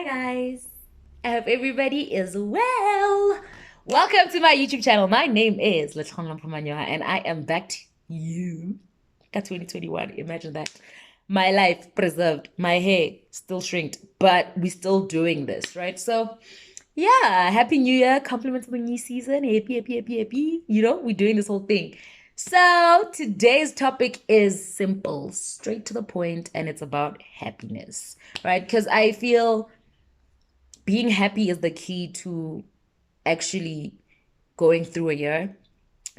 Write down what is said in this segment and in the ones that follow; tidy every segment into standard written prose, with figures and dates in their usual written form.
Hi guys. I hope everybody is well. Welcome to my YouTube channel. My name is Latonya Mpumanywa and I am back to you. Got 2021. Imagine that. My life preserved, my hair still shrinked, but we're still doing this, right? So yeah, happy new year, compliments of the new season. Happy, happy, happy, happy. We're doing this whole thing. So today's topic is simple, straight to the point, and it's about happiness, right? Because I feel being happy is the key to actually going through a year.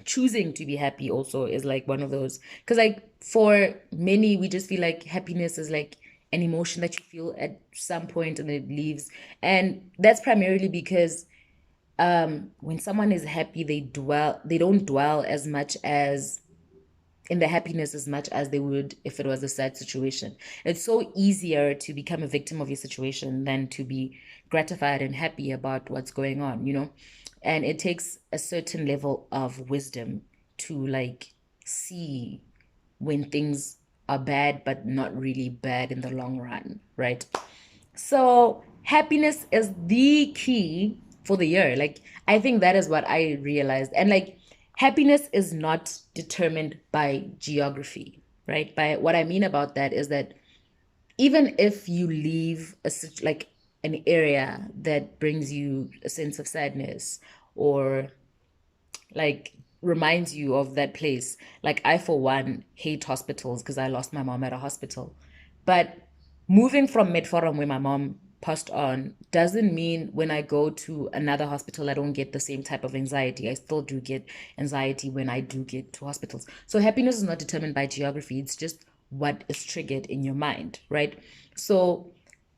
Choosing to be happy also is like one of those. Because, like, for many, we just feel like happiness is like an emotion that you feel at some point and then it leaves. And that's primarily because when someone is happy, they don't dwell as much as in the happiness as much as they would if it was a sad situation. It's so easier to become a victim of your situation than to be gratified and happy about what's going on. And it takes a certain level of wisdom to like see when things are bad, but not really bad in the long run, right? So happiness is the key for the year. Like, I think that is what I realized. And like, happiness is not determined by geography, right? By what I mean about that is that even if you leave like an area that brings you a sense of sadness or like reminds you of that place. Like, I for one hate hospitals because I lost my mom at a hospital. But moving from Medforum where my mom passed on doesn't mean when I go to another hospital I don't get the same type of anxiety. I still do get anxiety when I do get to hospitals. So happiness is not determined by geography. It's just what is triggered in your mind, right? So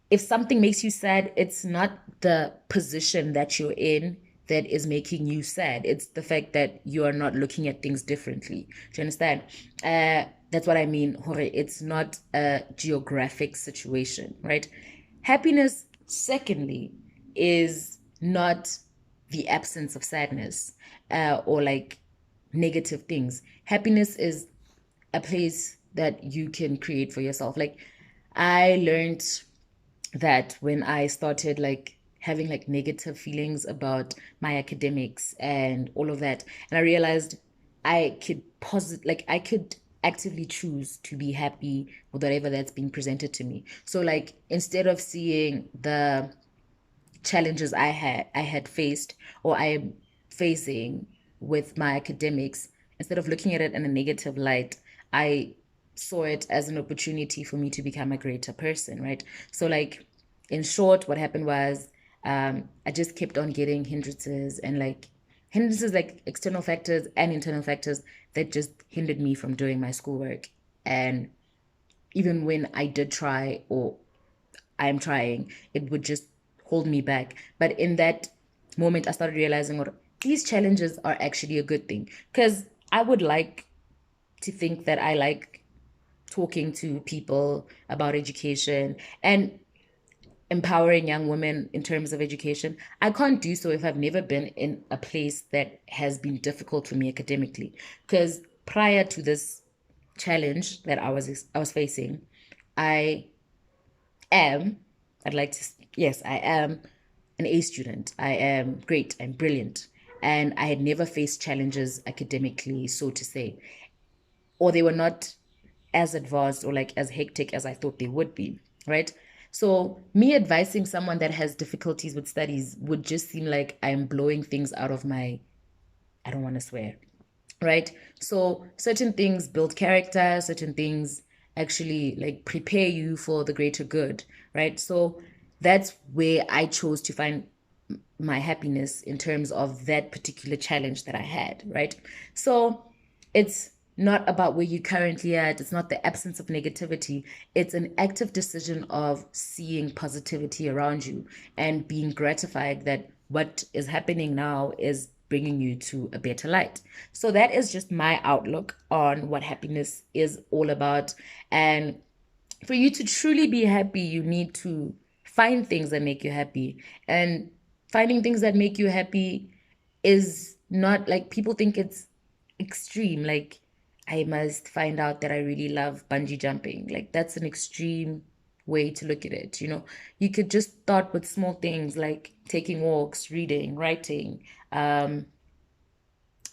if something makes you sad, it's not the position that you're in that is making you sad. It's the fact that you are not looking at things differently. Do you understand? That's what I mean. It's not a geographic situation, right? Happiness, secondly, is not the absence of sadness or like negative things. Happiness is a place that you can create for yourself. Like, I learned that when I started like having like negative feelings about my academics and all of that, and I realized I could actively choose to be happy with whatever that's being presented to me. So like instead of seeing the challenges I had faced or I am facing with my academics, instead of looking at it in a negative light, I saw it as an opportunity for me to become a greater person, right? So like in short, what happened was I just kept on getting hindrances like external factors and internal factors that just hindered me from doing my schoolwork. And even when I did try or I'm trying, it would just hold me back. But in that moment, I started realizing, "Oh, these challenges are actually a good thing." Because I would like to think that I like talking to people about education and empowering young women in terms of education. I can't do so if I've never been in a place that has been difficult for me academically. Because prior to this challenge that I was facing, I am, I'd like to, yes, I am an A student. I am great. I'm brilliant. And I had never faced challenges academically, so to say, or they were not as advanced or like as hectic as I thought they would be, right? So, me advising someone that has difficulties with studies would just seem like I'm blowing things out of my, I don't want to swear, right? So certain things build character, certain things actually like prepare you for the greater good, right? So that's where I chose to find my happiness in terms of that particular challenge that I had, right? So it's not about where you currently at. It's not the absence of negativity. It's an active decision of seeing positivity around you and being gratified that what is happening now is bringing you to a better light. So that is just my outlook on what happiness is all about. And for you to truly be happy, you need to find things that make you happy. And finding things that make you happy is not like people think it's extreme. Like, I must find out that I really love bungee jumping. Like, that's an extreme way to look at it. You could just start with small things like taking walks, reading, writing,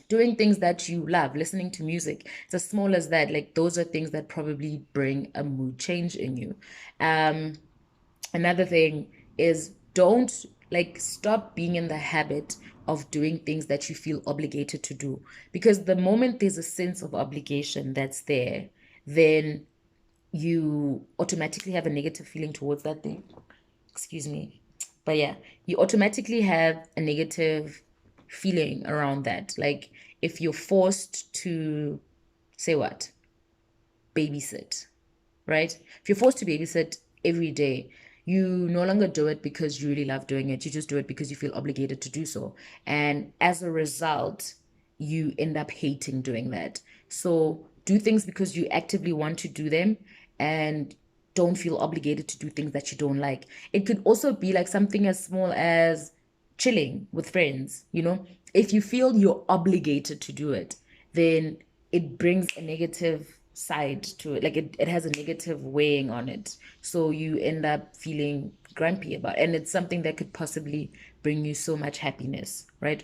doing things that you love, listening to music. It's as small as that. Like those are things that probably bring a mood change in you. Another thing is don't stop being in the habit of doing things that you feel obligated to do, because the moment there's a sense of obligation that's there, then you automatically have a negative feeling towards that thing. Excuse me. But yeah, you automatically have a negative feeling around that. Like if you're forced to say what? Babysit, right? If you're forced to babysit every day, you no longer do it because you really love doing it. You just do it because you feel obligated to do so. And as a result, you end up hating doing that. So do things because you actively want to do them, and don't feel obligated to do things that you don't like. It could also be like something as small as chilling with friends. If you feel you're obligated to do it, then it brings a negative side to it. Like it has a negative weighing on it. So you end up feeling grumpy about it. And it's something that could possibly bring you so much happiness, right?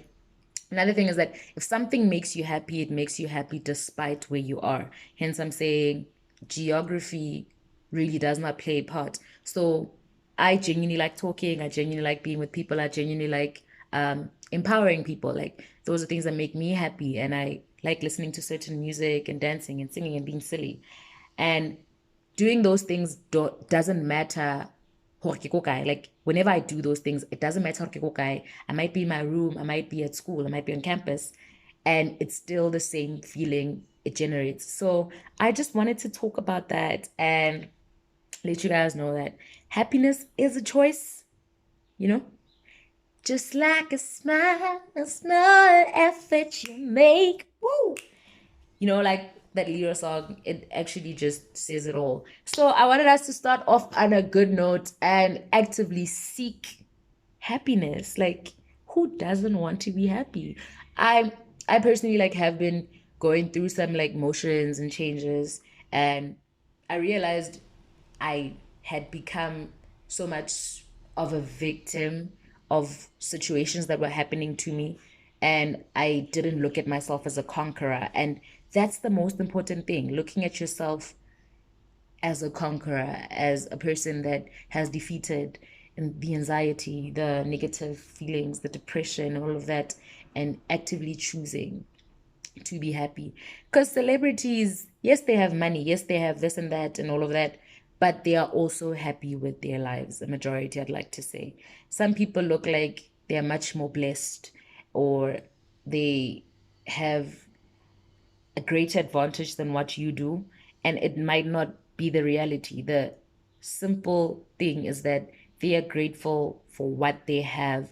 Another thing is that if something makes you happy, it makes you happy despite where you are. Hence, I'm saying geography really does not play a part. So I genuinely like talking. I genuinely like being with people. I genuinely like empowering people. Like those are things that make me happy. And I like listening to certain music and dancing and singing and being silly. And doing those things doesn't matter. Like whenever I do those things, it doesn't matter. I might be in my room, I might be at school, I might be on campus, and it's still the same feeling it generates. So I just wanted to talk about that and let you guys know that happiness is a choice, just like a small effort you make. Woo! Like that Leo song, it actually just says it all. So I wanted us to start off on a good note and actively seek happiness. Like, who doesn't want to be happy? I personally have been going through some motions and changes, and I realized I had become so much of a victim of situations that were happening to me, and I didn't look at myself as a conqueror. And that's the most important thing, looking at yourself as a conqueror, as a person that has defeated the anxiety, the negative feelings, the depression, all of that, and actively choosing to be happy. Because celebrities, yes, they have money, yes, they have this and that and all of that, but they are also happy with their lives. A majority, I'd like to say. Some people look like they are much more blessed, or they have a greater advantage than what you do, and it might not be the reality. The simple thing is that they are grateful for what they have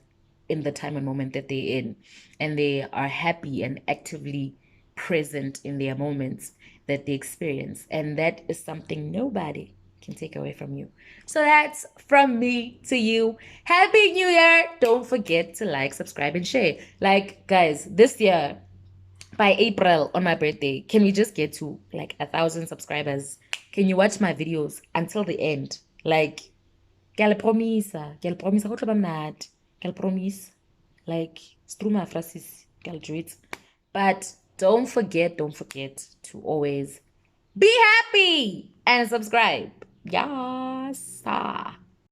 in the time and moment that they're in, and they are happy and actively present in their moments that they experience, and that is something nobody can take away from you. So that's from me to you. Happy New Year. Don't forget to like, subscribe, and share. Guys, this year by April on my birthday, can we just get to 1,000 subscribers? Can you watch my videos until the end? Ke a le promisa go tlo ba mnate. Ke a le promise. Struma frasis, ke a le jwetsa. But don't forget to always be happy and subscribe. Yes.